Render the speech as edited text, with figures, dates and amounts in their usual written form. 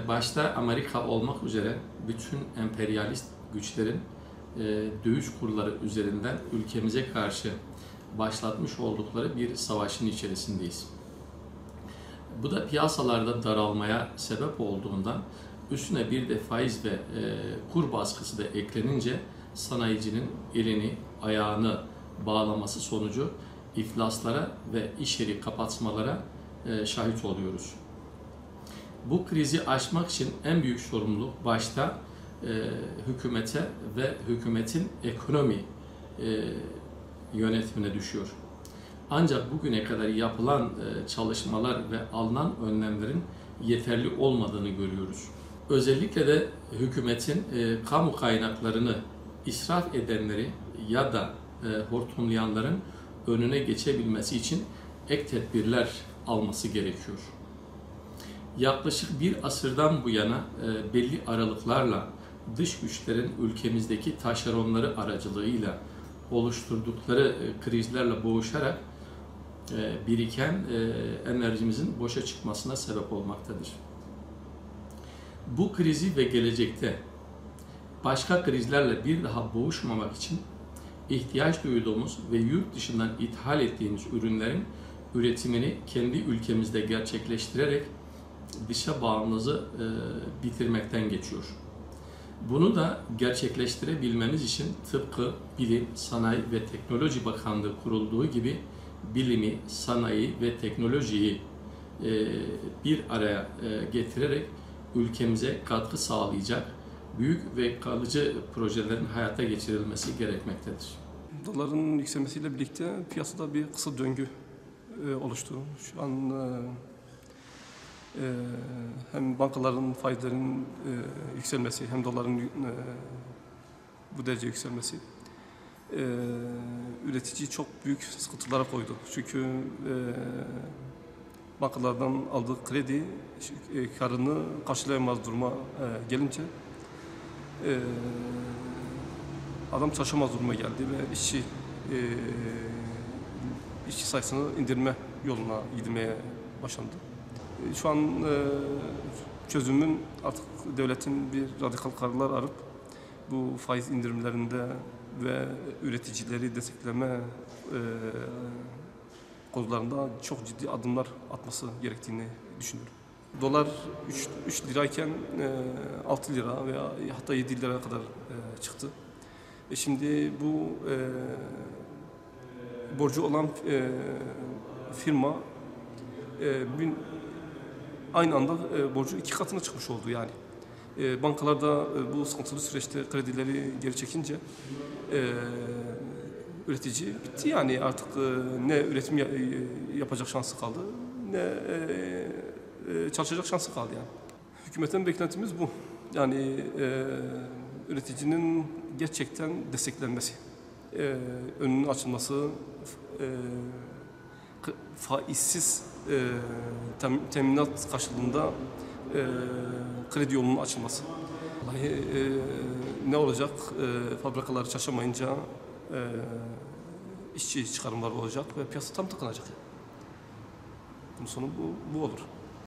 Başta Amerika olmak üzere bütün emperyalist güçlerin döviz kurları üzerinden ülkemize karşı başlatmış oldukları bir savaşın içerisindeyiz. Bu da piyasalarda daralmaya sebep olduğundan üstüne bir de faiz ve kur baskısı da eklenince sanayicinin elini, ayağını bağlaması sonucu iflaslara ve iş yeri kapatmalara şahit oluyoruz. Bu krizi aşmak için en büyük sorumluluk başta hükümete ve hükümetin ekonomi yönetimine düşüyor. Ancak bugüne kadar yapılan çalışmalar ve alınan önlemlerin yeterli olmadığını görüyoruz. Özellikle de hükümetin kamu kaynaklarını israf edenleri ya da hortumlayanların önüne geçebilmesi için ek tedbirler alması gerekiyor. Yaklaşık bir asırdan bu yana belli aralıklarla dış güçlerin ülkemizdeki taşeronları aracılığıyla oluşturdukları krizlerle boğuşarak biriken enerjimizin boşa çıkmasına sebep olmaktadır. Bu krizi ve gelecekte başka krizlerle bir daha boğuşmamak için ihtiyaç duyduğumuz ve yurt dışından ithal ettiğimiz ürünlerin üretimini kendi ülkemizde gerçekleştirerek dışa bağımlılığı bitirmekten geçiyor. Bunu da gerçekleştirebilmemiz için tıpkı Bilim, Sanayi ve Teknoloji Bakanlığı kurulduğu gibi bilimi, sanayi ve teknolojiyi bir araya getirerek ülkemize katkı sağlayacak büyük ve kalıcı projelerin hayata geçirilmesi gerekmektedir. Doların yükselmesiyle birlikte piyasada bir kısır döngü oluştu. Şu an hem bankaların faizlerinin yükselmesi hem doların bu derece yükselmesi üreticiyi çok büyük sıkıntılara koydu. Çünkü bankalardan aldığı kredi karını karşılayamaz duruma gelince adam çalışamaz duruma geldi ve işçi sayısını indirme yoluna gitmeye başlandı. Şu an çözümün artık devletin bir radikal kararlar alıp bu faiz indirimlerinde ve üreticileri destekleme konularında çok ciddi adımlar atması gerektiğini düşünüyorum. Dolar 3 lirayken 6 lira veya hatta 7 liraya kadar çıktı. Şimdi bu borcu olan firma aynı anda borcu 2 katına çıkmış oldu yani. Bankalarda bu sıkıntılı süreçte kredileri geri çekince üretici bitti yani artık ne üretim yapacak şansı kaldı ne çalışacak şansı kaldı yani. Hükümetten beklentimiz bu. Yani üreticinin gerçekten desteklenmesi, önünün açılması, faizsiz teminat karşılığında kredi yolunun açılması. Vallahi, ne olacak? Fabrikalar çalışamayınca işçi çıkarımları olacak ve piyasa tam tıkanacak. Bunun sonu bu olur.